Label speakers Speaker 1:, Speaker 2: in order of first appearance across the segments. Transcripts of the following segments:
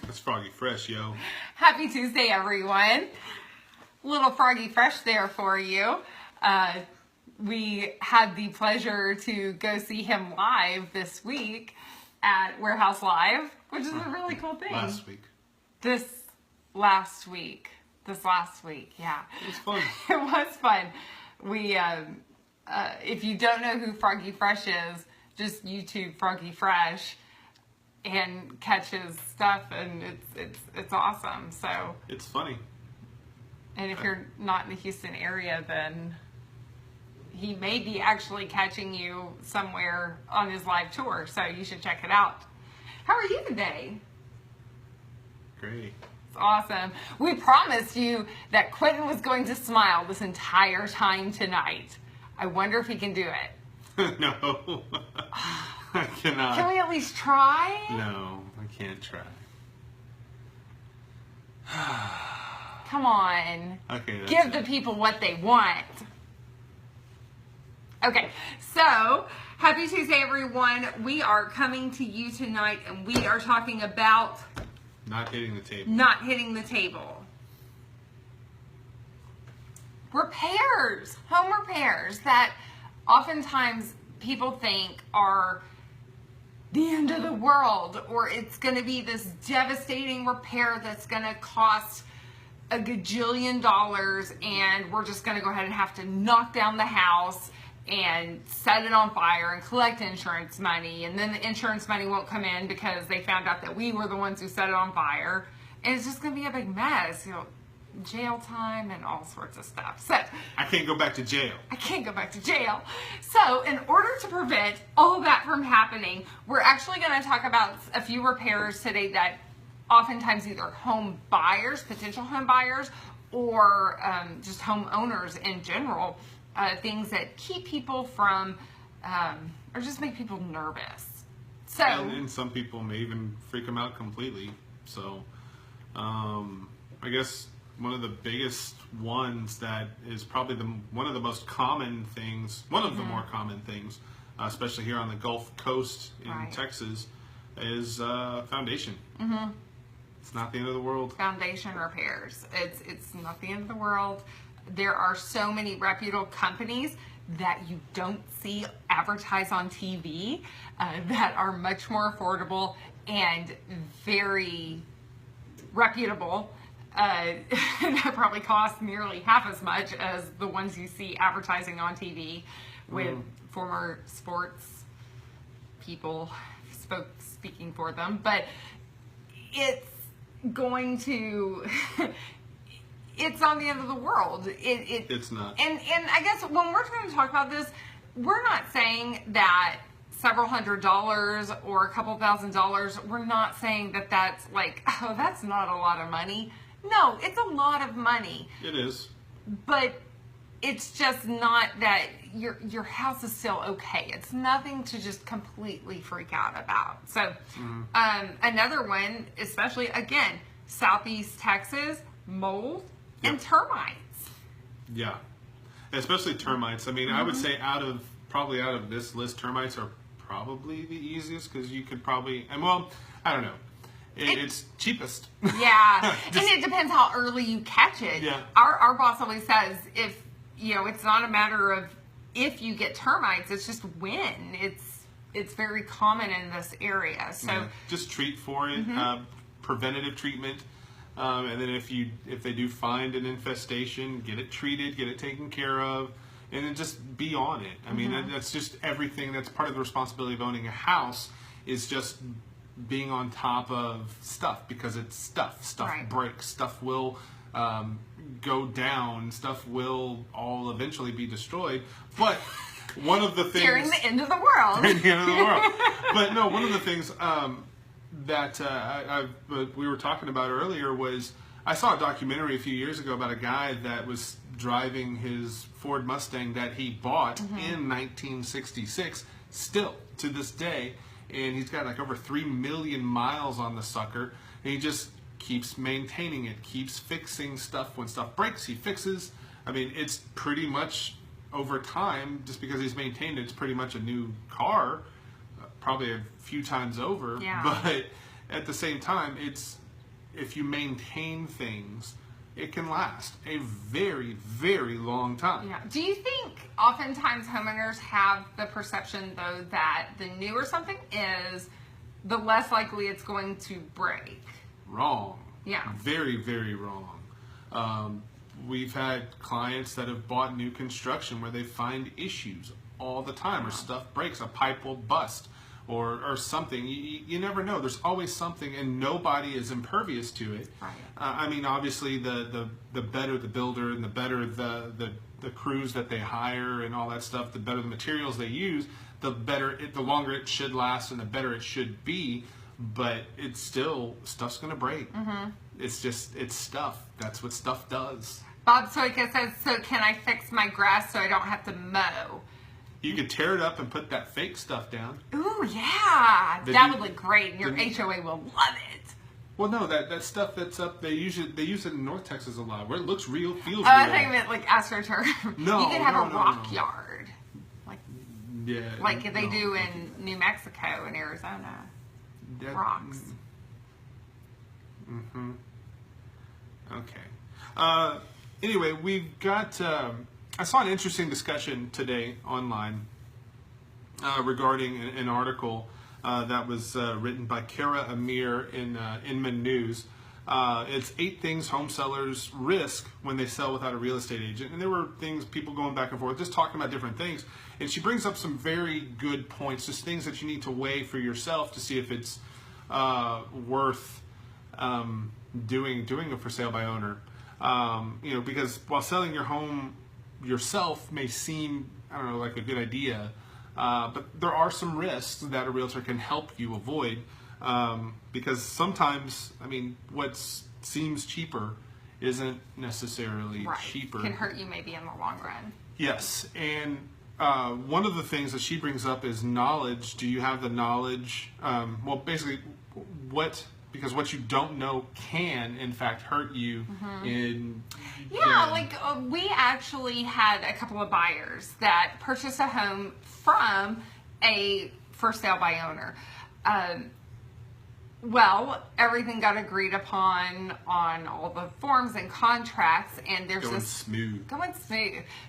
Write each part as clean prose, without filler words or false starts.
Speaker 1: That's Froggy Fresh, yo.
Speaker 2: Happy Tuesday, everyone. Little Froggy Fresh there for you. We had the pleasure to go see him live this week at Warehouse Live, which is a really cool thing. This last week, yeah.
Speaker 1: It was fun.
Speaker 2: It was fun. We, if you don't know who Froggy Fresh is, just YouTube Froggy Fresh and catch his stuff, and it's awesome. So
Speaker 1: it's funny.
Speaker 2: And if you're not in the Houston area, then he may be actually catching you somewhere on his live tour, so you should check it out. How are you today?
Speaker 1: Great.
Speaker 2: It's awesome. We promised you that Quentin was going to smile this entire time tonight. I wonder if he can do it.
Speaker 1: No, I cannot.
Speaker 2: Can we at least try?
Speaker 1: No, I can't try.
Speaker 2: Come on.
Speaker 1: Okay,
Speaker 2: give the people what they want. Okay, so happy Tuesday, everyone. We are coming to you tonight, and we are talking about
Speaker 1: not hitting the table.
Speaker 2: Not hitting the table. Repairs, home repairs that oftentimes people think are the end of the world, or it's going to be this devastating repair that's going to cost a gajillion dollars, and we're just going to go ahead and have to knock down the house and set it on fire and collect insurance money, and then the insurance money won't come in because they found out that we were the ones who set it on fire, and it's just going to be a big mess, jail time and all sorts of stuff. So
Speaker 1: I can't go back to jail.
Speaker 2: So in order to prevent all of that from happening, we're actually going to talk about a few repairs today that oftentimes either home buyers, potential home buyers, or just homeowners in general, things that keep people from, or just make people nervous. So,
Speaker 1: and some people may even freak them out completely. So, I guess one of the biggest ones that is probably one of the most common things, one of the more common things, especially here on the Gulf Coast in Texas, is foundation. Mm-hmm. It's not the end of the world.
Speaker 2: Foundation repairs. It's not the end of the world. There are so many reputable companies that you don't see advertised on TV that are much more affordable and very reputable. That probably cost nearly half as much as the ones you see advertising on TV with former sports people speaking for them. But it's going to... It's not the end of the world.
Speaker 1: It's not.
Speaker 2: And I guess when we're going to talk about this, we're not saying that several $100s or a couple $1,000s, we're not saying that that's like, oh, that's not a lot of money. No, it's a lot of money.
Speaker 1: It is.
Speaker 2: But it's just not that your house is still okay. It's nothing to just completely freak out about. So another one, especially, again, Southeast Texas, mold and termites.
Speaker 1: Yeah, especially termites. I mean, I would say out of this list, termites are probably the easiest because you could probably, and well, I don't know. It's cheapest.
Speaker 2: Yeah, and it depends how early you catch it.
Speaker 1: Yeah.
Speaker 2: Our boss always says if, it's not a matter of if you get termites, it's just when. It's very common in this area. So
Speaker 1: just treat for it, preventative treatment. And then if they do find an infestation, get it treated, get it taken care of, and then just be on it. I mean, that's just everything. That's part of the responsibility of owning a house, is just being on top of stuff, because it's stuff. Stuff breaks. Stuff will go down. Stuff will all eventually be destroyed. But one of the things...
Speaker 2: During the end of the world.
Speaker 1: During the end of the world. But no, one of the things... that we were talking about earlier was, I saw a documentary a few years ago about a guy that was driving his Ford Mustang that he bought in 1966, still to this day, and he's got like over 3 million miles on the sucker, and he just keeps maintaining it, keeps fixing stuff. When stuff breaks, he fixes. I mean, it's pretty much over time, just because he's maintained it, it's pretty much a new car. probably a few times over.
Speaker 2: Yeah.
Speaker 1: But at the same time, if you maintain things, it can last a very, very long time.
Speaker 2: Yeah. Do you think oftentimes homeowners have the perception, though, that the newer something is, the less likely it's going to break?
Speaker 1: Wrong.
Speaker 2: Yeah.
Speaker 1: Very, very wrong. We've had clients that have bought new construction where they find issues all the time, or stuff breaks, a pipe will bust, or something. You never know. There's always something, and nobody is impervious to it.
Speaker 2: Right.
Speaker 1: I mean, obviously, the better the builder and the better the crews that they hire and all that stuff, the better the materials they use, the longer it should last and the better it should be. But it's still, stuff's going to break. Mm-hmm. It's stuff. That's what stuff does.
Speaker 2: Bob Soika says, so can I fix my grass so I don't have to mow?
Speaker 1: You could tear it up and put that fake stuff down.
Speaker 2: Ooh, yeah. That would look great, and your HOA will love it.
Speaker 1: Well, no, that stuff that's up, they use it in North Texas a lot, where it looks real, feels real.
Speaker 2: I think you meant like AstroTurf.
Speaker 1: No,
Speaker 2: you could have
Speaker 1: no,
Speaker 2: a rock yard. Like they do
Speaker 1: okay.
Speaker 2: in New Mexico and Arizona. Rocks.
Speaker 1: Mm-hmm. Okay. Anyway, we've got... I saw an interesting discussion today online regarding an article that was written by Kara Amir in Inman News. It's 8 things home sellers risk when they sell without a real estate agent. And there were people going back and forth, just talking about different things. And she brings up some very good points, just things that you need to weigh for yourself to see if it's worth doing a for sale by owner. Because while selling your home yourself may seem, I don't know, like a good idea, but there are some risks that a realtor can help you avoid, because sometimes, I mean, what seems cheaper isn't necessarily cheaper.
Speaker 2: Can hurt you maybe in the long run.
Speaker 1: Yes, and one of the things that she brings up is knowledge. Do you have the knowledge? Well, basically, because what you don't know can, in fact, hurt you. Mm-hmm.
Speaker 2: We actually had a couple of buyers that purchased a home from a for sale by owner. Everything got agreed upon on all the forms and contracts, and there's going smooth.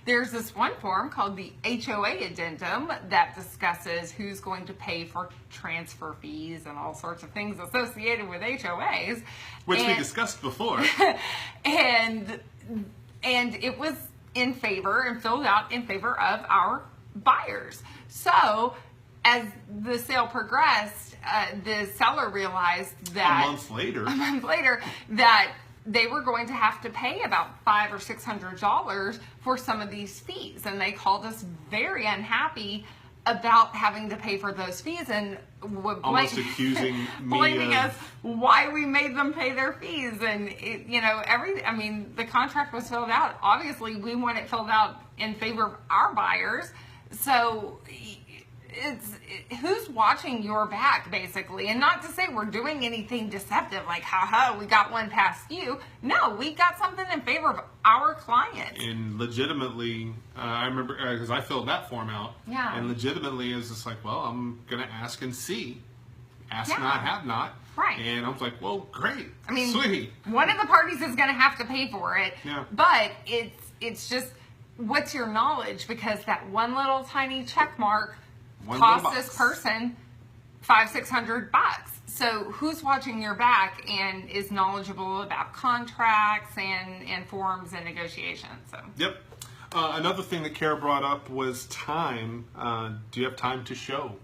Speaker 2: There's this one form called the HOA addendum that discusses who's going to pay for transfer fees and all sorts of things associated with HOAs,
Speaker 1: which we discussed before.
Speaker 2: and it was in favor and filled out in favor of our buyers. So as the sale progressed, the seller realized that a month later that they were going to have to pay about $500 or $600 for some of these fees, and they called us very unhappy about having to pay for those fees and
Speaker 1: almost accusing me
Speaker 2: blaming us why we made them pay their fees. And the contract was filled out. Obviously, we want it filled out in favor of our buyers. So it's who's watching your back, basically. And not to say we're doing anything deceptive, like, we got one past you. No, we got something in favor of our client.
Speaker 1: And legitimately, I remember, because I filled that form out.
Speaker 2: Yeah.
Speaker 1: And legitimately, it was just like, well, I'm going to ask and see. Ask not, have not.
Speaker 2: Right.
Speaker 1: And I was like, well, great.
Speaker 2: I mean,
Speaker 1: sweet.
Speaker 2: One of the parties is going to have to pay for it.
Speaker 1: Yeah.
Speaker 2: But it's just, what's your knowledge? Because that one little tiny check mark cost this person $500-600. So who's watching your back and is knowledgeable about contracts and forms and negotiations? So
Speaker 1: yep. Another thing that Kara brought up was time. Do you have time to show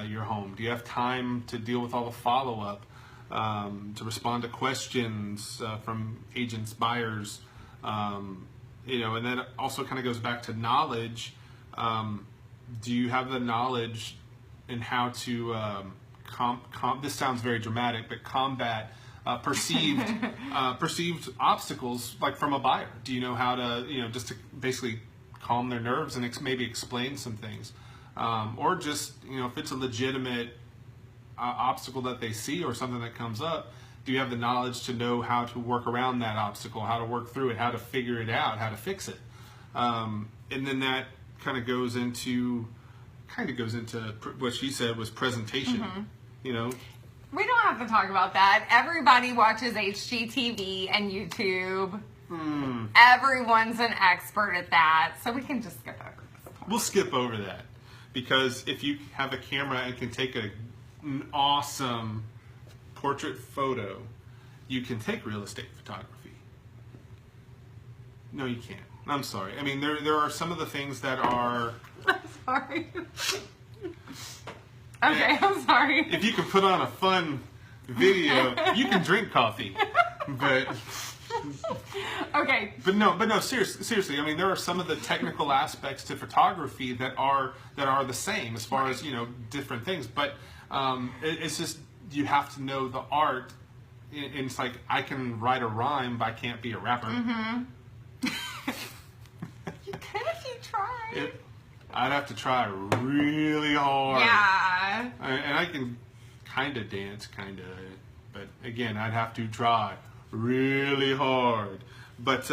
Speaker 1: your home? Do you have time to deal with all the follow-up, to respond to questions from agents, buyers? And that also kind of goes back to knowledge. Do you have the knowledge in how to this sounds very dramatic, but combat perceived obstacles, like from a buyer? Do you know how to, just to basically calm their nerves and maybe explain some things? Or just, if it's a legitimate obstacle that they see or something that comes up, do you have the knowledge to know how to work around that obstacle, how to work through it, how to figure it out, how to fix it? And then that kind of goes into kind of goes into what she said was presentation. You know,
Speaker 2: we don't have to talk about that. Everybody watches HGTV and YouTube. Everyone's an expert at that, so we can just skip over this.
Speaker 1: We'll skip over that because if you have a camera and can take an awesome portrait photo, you can take real estate photography. No, you can't. I'm sorry. I mean, there are some of the things that are...
Speaker 2: I'm sorry. Okay, I'm sorry.
Speaker 1: If you can put on a fun video, you can drink coffee. But...
Speaker 2: Okay.
Speaker 1: But no, seriously. I mean, there are some of the technical aspects to photography that are the same as far as, you know, different things. But it's just you have to know the art. And it's like I can write a rhyme, but I can't be a rapper.
Speaker 2: You could if you tried.
Speaker 1: I'd have to try really hard.
Speaker 2: Yeah.
Speaker 1: And I can kind of dance, but again, I'd have to try really hard. But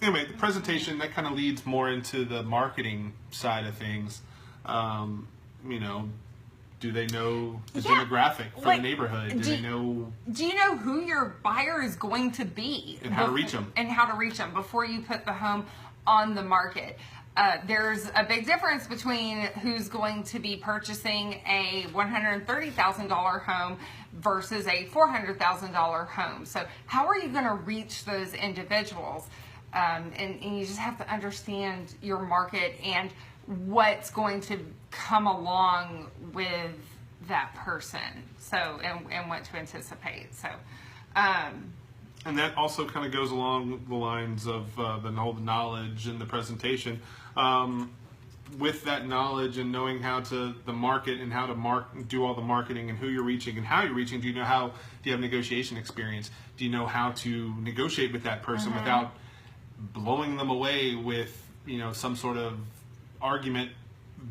Speaker 1: anyway, the presentation, that kind of leads more into the marketing side of things. You know, do they know the demographic for the neighborhood? Do
Speaker 2: you know who your buyer is going to be?
Speaker 1: And how to reach them. And
Speaker 2: how to reach them before you put the home on the market. There's a big difference between who's going to be purchasing a $130,000 home versus a $400,000 home. So how are you going to reach those individuals? And you just have to understand your market and what's going to come along with that person. So, and what to anticipate. So,
Speaker 1: and that also kind of goes along the lines of the whole knowledge and the presentation. With that knowledge and knowing how to the market and how to do all the marketing and who you're reaching and how you're reaching, do you have negotiation experience? Do you know how to negotiate with that person without blowing them away with, you know, some sort of argument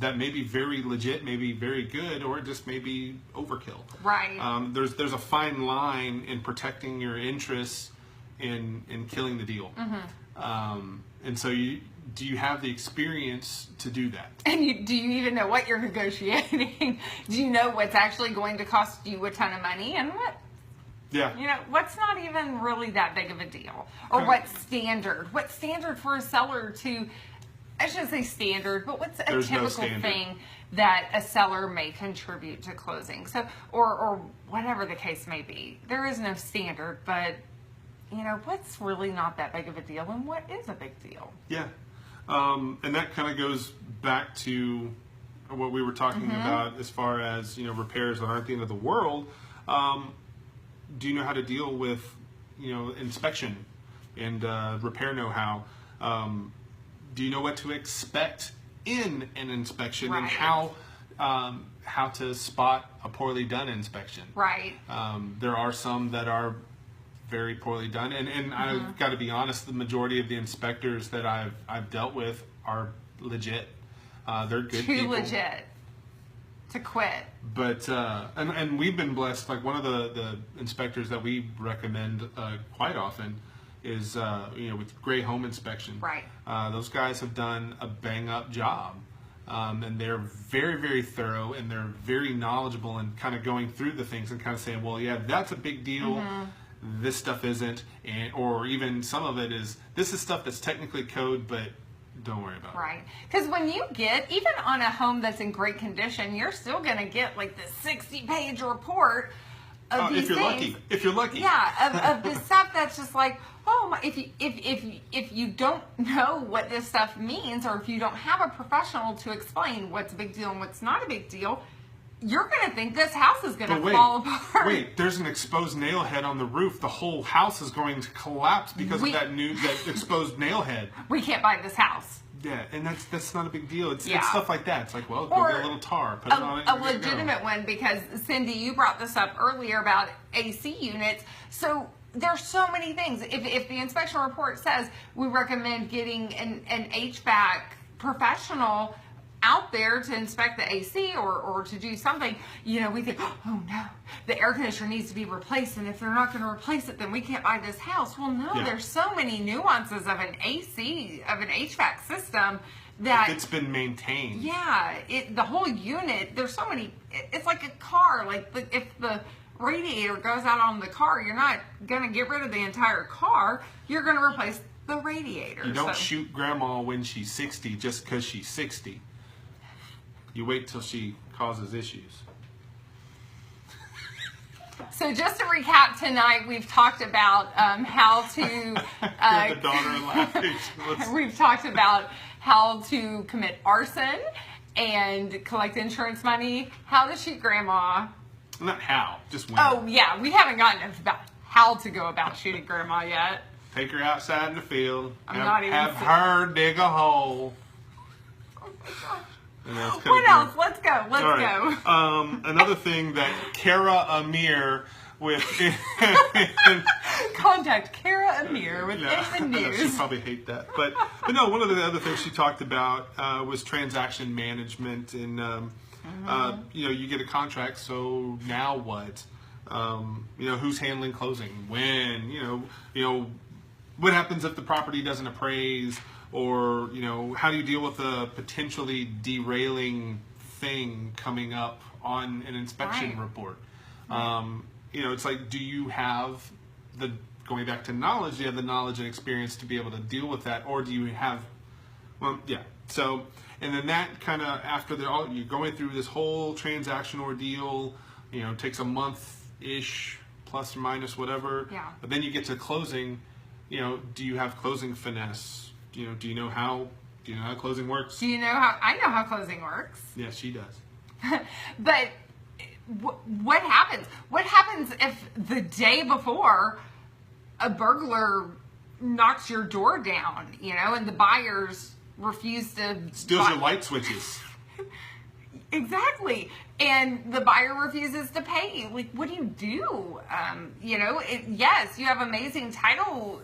Speaker 1: that may be very legit, maybe very good, or just maybe overkill.
Speaker 2: Right.
Speaker 1: There's a fine line in protecting your interests in killing the deal. And so do you have the experience to do that?
Speaker 2: And do you even know what you're negotiating? Do you know what's actually going to cost you a ton of money and what?
Speaker 1: Yeah.
Speaker 2: You know, what's not even really that big of a deal? Or what's standard? What's standard for a seller to, I shouldn't say standard, but what's a typical thing that a seller may contribute to closing? So, or whatever the case may be. There is no standard, but, you know, what's really not that big of a deal and what is a big deal?
Speaker 1: Yeah. And that kind of goes back to what we were talking about as far as, you know, repairs that aren't the end of the world. Do you know how to deal with, you know, inspection and repair know-how? Do you know what to expect in an inspection and how to spot a poorly done inspection?
Speaker 2: Right.
Speaker 1: There are some that are very poorly done, and I've got to be honest, the majority of the inspectors that I've dealt with are legit. They're good people.
Speaker 2: Too legit to quit.
Speaker 1: But and we've been blessed. Like one of the inspectors that we recommend quite often is you know, with Gray Home Inspection.
Speaker 2: Right.
Speaker 1: Those guys have done a bang up job. And they're very, very thorough, and they're very knowledgeable and kind of going through the things and kind of saying, well, yeah, that's a big deal. This stuff isn't, or even some of it is, this is stuff that's technically code, but don't worry about it.
Speaker 2: Right. Because when you get, even on a home that's in great condition, you're still going to get like the 60-page report of these
Speaker 1: if you're
Speaker 2: things.
Speaker 1: lucky. If you're lucky.
Speaker 2: Yeah, of this stuff that's just like, oh my, if you don't know what this stuff means, or if you don't have a professional to explain what's a big deal and what's not a big deal, you're going to think this house is going to fall apart.
Speaker 1: Wait, there's an exposed nail head on the roof. The whole house is going to collapse because of that exposed nail head.
Speaker 2: We can't buy this house.
Speaker 1: Yeah, and that's not a big deal. It's stuff like that. It's like, well, go get a little tar, put it on it.
Speaker 2: A legitimate one, because Cindy, you brought this up earlier about AC units. So there's so many things. If the inspection report says we recommend getting an HVAC professional out there to inspect the AC or to do something, you know, we think, oh no, the air conditioner needs to be replaced, and if they're not going to replace it, then we can't buy this house. Well, no, there's so many nuances of an AC, of an HVAC system that
Speaker 1: if it's been maintained.
Speaker 2: Yeah, the whole unit. There's so many. It's like a car. Like if the radiator goes out on the car, you're not gonna get rid of the entire car. You're gonna replace the radiator.
Speaker 1: You don't shoot grandma when she's 60 just because she's 60. You wait till she causes issues.
Speaker 2: So just to recap tonight, we've talked about how to.
Speaker 1: The daughter laughing.
Speaker 2: We've talked about how to commit arson and collect insurance money, how to shoot grandma.
Speaker 1: Not how, just when.
Speaker 2: Oh yeah, we haven't gotten about how to go about shooting grandma yet.
Speaker 1: Take her outside in the field.
Speaker 2: Have
Speaker 1: her dig a hole.
Speaker 2: Oh my gosh.
Speaker 1: What
Speaker 2: else? Let's go. Let's go.
Speaker 1: Another thing that Kara Amir with
Speaker 2: contact Kara Amir with in the news.
Speaker 1: She'd probably hate that, but no. One of the other things she talked about was transaction management, and you get a contract, so now what? Who's handling closing? When? What happens if the property doesn't appraise? Or, how do you deal with a potentially derailing thing coming up on an inspection report? It's like, do you have going back to knowledge, do you have the knowledge and experience to be able to deal with that? Or do you have, So, and then that kind of, after you're going through this whole transaction ordeal, takes a month-ish, plus or minus whatever.
Speaker 2: Yeah.
Speaker 1: But then you get to closing, do you have closing finesse? Do you know how closing works?
Speaker 2: Do you know how I know how closing works?
Speaker 1: Yeah, she does.
Speaker 2: But what happens? What happens if the day before a burglar knocks your door down, and the buyers refuse to
Speaker 1: steals your light switches?
Speaker 2: Exactly. And the buyer refuses to pay. Like, what do you do? Yes, you have amazing title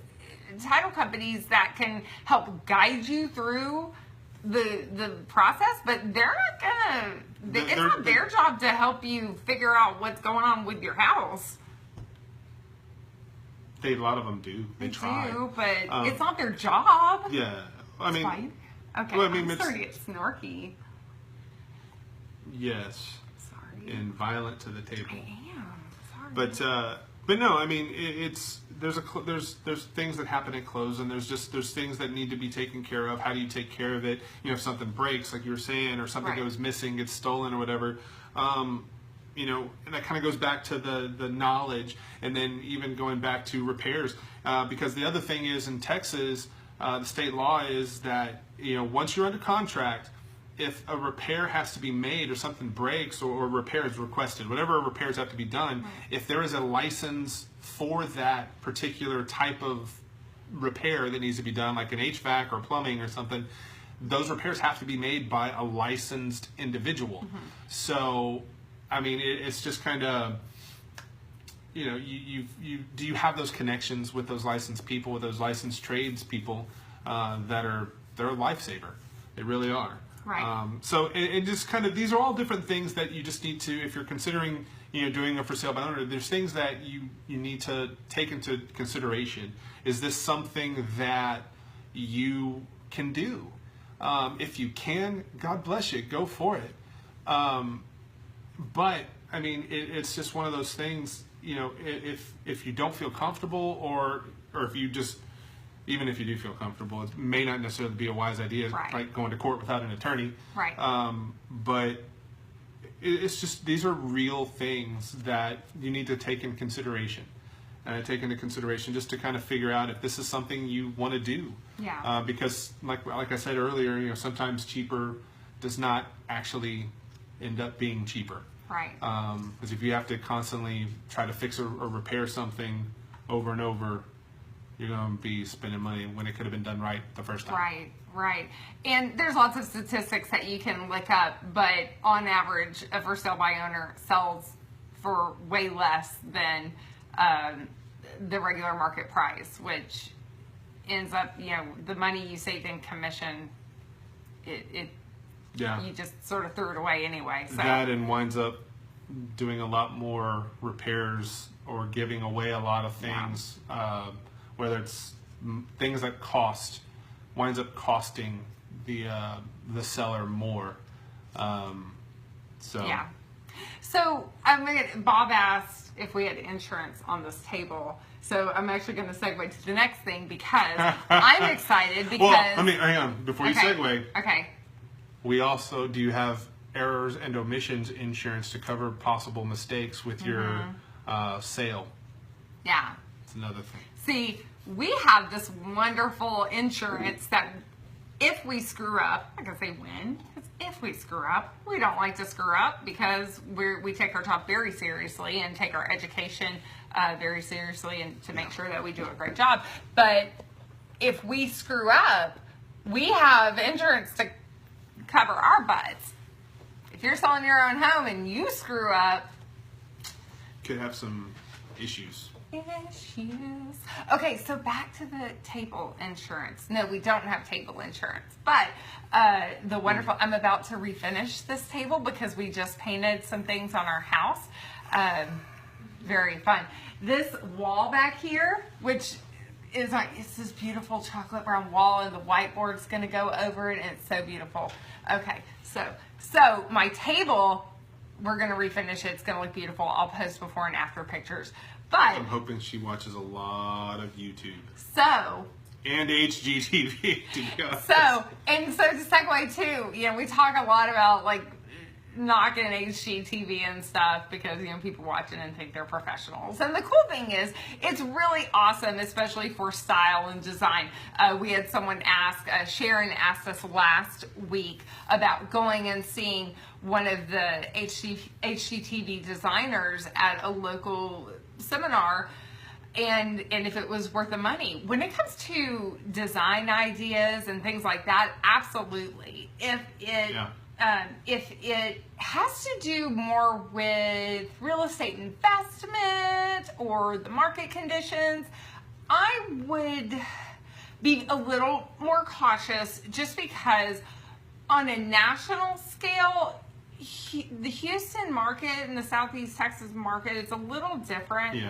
Speaker 2: companies that can help guide you through the process, but they're not gonna. It's not their job to help you figure out what's going on with your house.
Speaker 1: A lot of them do. They try,
Speaker 2: but it's not their job.
Speaker 1: Yeah, I mean,
Speaker 2: fine. Okay,
Speaker 1: well,
Speaker 2: I'm starting to get snarky.
Speaker 1: Yes.
Speaker 2: Sorry.
Speaker 1: And violent to the table.
Speaker 2: I am. Sorry.
Speaker 1: But no, I mean there's things that happen at close, and there's things that need to be taken care of. How do you take care of it? If something breaks, like you were saying, or something goes missing, gets stolen, or whatever. And that kind of goes back to the knowledge, and then even going back to repairs, because the other thing is in Texas, the state law is that once you're under contract, if a repair has to be made or something breaks or repair is requested, whatever repairs have to be done, if there is a license for that particular type of repair that needs to be done, like an HVAC or plumbing or something, those repairs have to be made by a licensed individual. Mm-hmm. So, I mean, it's just kind of, do you have those connections with those licensed people, with those licensed trades people they're a lifesaver. They really are.
Speaker 2: Right.
Speaker 1: So it just kind of, these are all different things that you just need to, if you're considering, doing a for sale by owner, there's things that you need to take into consideration. Is this something that you can do? If you can, God bless you, go for it. But I mean, it's just one of those things, if you don't feel comfortable, or if you just, even if you do feel comfortable, it may not necessarily be a wise idea, like going to court without an attorney.
Speaker 2: Right.
Speaker 1: But it's just, these are real things that you need to take in consideration. Take into consideration just to kind of figure out if this is something you want to do.
Speaker 2: Yeah.
Speaker 1: Because like I said earlier, sometimes cheaper does not actually end up being cheaper.
Speaker 2: Right.
Speaker 1: Because if you have to constantly try to fix or repair something over and over, you're going to be spending money when it could have been done right the first time.
Speaker 2: Right. And there's lots of statistics that you can look up, but on average, a for sale by owner sells for way less than the regular market price, which ends up, the money you saved in commission, you just sort of threw it away anyway. So.
Speaker 1: That, and winds up doing a lot more repairs or giving away a lot of things. Whether it's things that winds up costing the seller more. So
Speaker 2: Yeah. So Bob asked if we had insurance on this table. So I'm actually going to segue to the next thing because I'm excited because.
Speaker 1: Well, hang on before you segue.
Speaker 2: Okay.
Speaker 1: We also do you have errors and omissions insurance to cover possible mistakes with your sale.
Speaker 2: Yeah.
Speaker 1: It's another thing.
Speaker 2: See, we have this wonderful insurance that if we screw up, I'm going to say when, because if we screw up, we don't like to screw up because we take our job very seriously and take our education very seriously and to make sure that we do a great job. But if we screw up, we have insurance to cover our butts. If you're selling your own home and you screw up,
Speaker 1: Could have some issues.
Speaker 2: Okay, so back to the table insurance. No, we don't have table insurance. But the wonderful, I'm about to refinish this table because we just painted some things on our house. Very fun. This wall back here, which is like, it's this beautiful chocolate brown wall and the whiteboard's going to go over it and it's so beautiful. Okay, so my table, we're going to refinish it. It's going to look beautiful. I'll post before and after pictures. But
Speaker 1: I'm hoping she watches a lot of YouTube. And HGTV, to be honest.
Speaker 2: So to segue too, we talk a lot about like knocking HGTV and stuff because, people watch it and think they're professionals. And the cool thing is, it's really awesome, especially for style and design. We had someone ask, Sharon asked us last week about going and seeing one of the HGTV designers at a local seminar and if it was worth the money. When it comes to design ideas and things like that, absolutely. If it has to do more with real estate investment or the market conditions, I would be a little more cautious just because on a national scale, the Houston market and the Southeast Texas market is a little different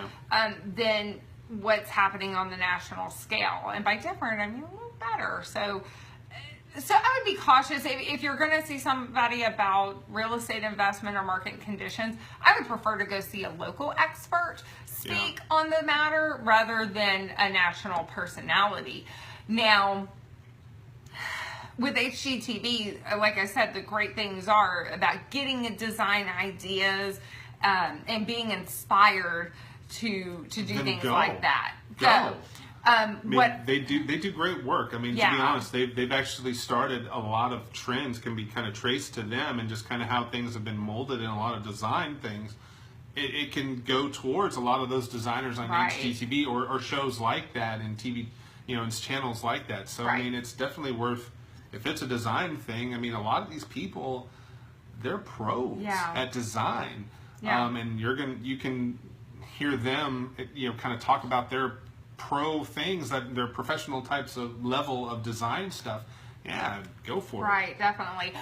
Speaker 2: than what's happening on the national scale. And by different, I mean a little better. So I would be cautious if you're going to see somebody about real estate investment or market conditions. I would prefer to go see a local expert speak on the matter rather than a national personality. Now, with HGTV, like I said, the great things are about getting design ideas and being inspired to do things like that.
Speaker 1: Go.
Speaker 2: So,
Speaker 1: they do great work. To be honest, they've actually started a lot of trends can be kind of traced to them and just kind of how things have been molded in a lot of design things. It can go towards a lot of those designers on HGTV or shows like that and TV, and channels like that. So it's definitely worth. If it's a design thing, a lot of these people, they're pros at design, and you can hear them, kind of talk about their pro things, that their professional types of level of design stuff. Yeah, go for it.
Speaker 2: Right, definitely.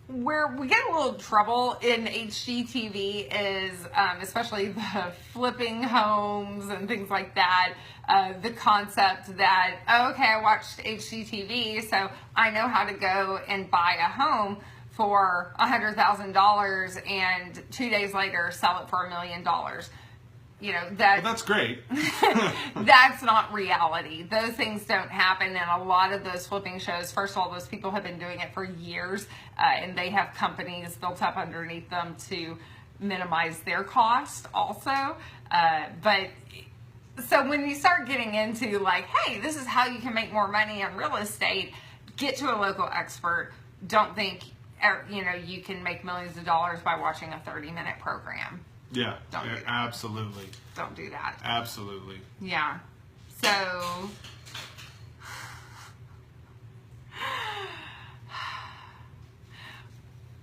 Speaker 2: Where we get a little trouble in HGTV is, especially the flipping homes and things like that, the concept that, okay, I watched HGTV, so I know how to go and buy a home for $100,000 and 2 days later sell it for $1 million.
Speaker 1: That's great.
Speaker 2: That's not reality. Those things don't happen, and a lot of those flipping shows, first of all, those people have been doing it for years, and they have companies built up underneath them to minimize their cost also. But so when you start getting into like, hey, this is how you can make more money on real estate, get to a local expert. Don't think you can make millions of dollars by watching a 30-minute program.
Speaker 1: Yeah, absolutely.
Speaker 2: Don't do that.
Speaker 1: Absolutely.
Speaker 2: Yeah. So,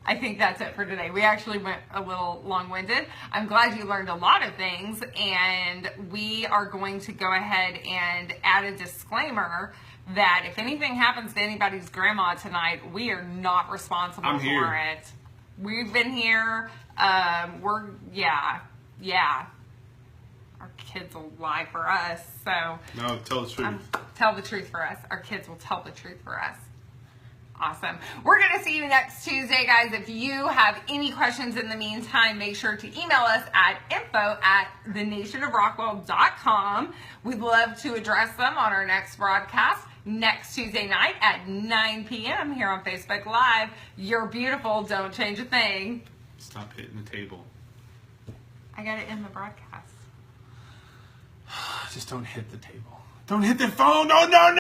Speaker 2: I think that's it for today. We actually went a little long-winded. I'm glad you learned a lot of things, and we are going to go ahead and add a disclaimer that if anything happens to anybody's grandma tonight, we are not responsible for it. We've been here. Our kids will lie for us. So
Speaker 1: no, tell the truth.
Speaker 2: Tell the truth for us. Our kids will tell the truth for us. Awesome. We're going to see you next Tuesday, guys. If you have any questions in the meantime, make sure to email us at info@thenationofrockwell.com. We'd love to address them on our next broadcast next Tuesday night at 9 p.m. here on Facebook Live. You're beautiful. Don't change a thing.
Speaker 1: Stop hitting the table.
Speaker 2: I got to end the broadcast.
Speaker 1: Just don't hit the table. Don't hit the phone. No, no, no.